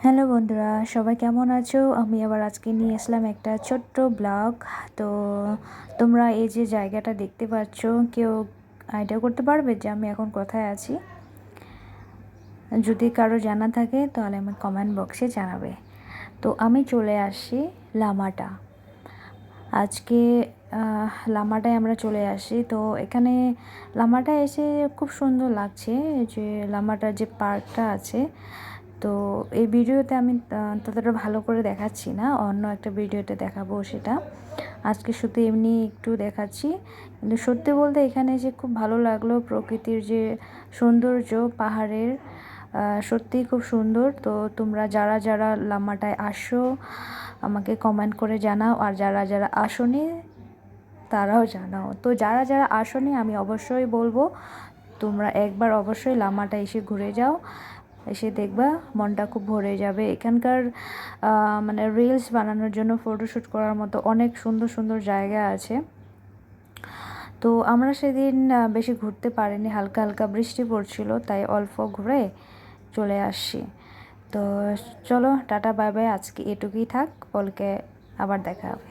Hello বন্ধুরা, সবাই কেমন আছো? আমি আবার আজকে নিয়ে আসলাম একটা ছোট্ট ব্লগ। তো তোমরা এই যে জায়গাটা দেখতে পাচ্ছ, কেউ আইডিয়া করতে পারবে যে আমি এখন কোথায় আছি? যদি কারো জানা থাকে তাহলে আমি কমেন্ট বক্সে জানাবে। তো আমি চলে আসছি লামাটা। আজকে লামাটায় আমরা চলে আসি। তো এখানে লামাটায় এসে খুব সুন্দর লাগছে, যে লামাটার যে পার্কটা আছে। তো এই ভিডিওতে আমি ততটা ভালো করে দেখাচ্ছি না, অন্য একটা ভিডিওতে দেখাবো সেটা। আজকে শুধু এমনি একটু দেখাচ্ছি। কিন্তু সত্যি বলতে এখানে এসে খুব ভালো লাগলো, প্রকৃতির যে সৌন্দর্য পাহাড়ের, সত্যিই খুব সুন্দর। তো তোমরা যারা যারা লামাটায় আসো আমাকে কমেন্ট করে জানাও, আর যারা যারা আসোনি তারাও জানাও। তো যারা যারা আসোনি আমি অবশ্যই বলবো তোমরা একবার অবশ্যই লামাটা এসে ঘুরে যাও, এসে দেখবা মনটা খুব ভরে যাবে। এখানকার মানে রিলস বানানোর জন্য, ফটোশ্যুট করার মতো অনেক সুন্দর সুন্দর জায়গা আছে। তো আমরা সেদিন বেশি ঘুরতে পারিনি, হালকা হালকা বৃষ্টি পড়ছিল, তাই অল্প ঘুরে চলে আসছি। তো চলো, টাটা বাই বাই, আজকে এটুকুই থাক, কালকে আবার দেখা হবে।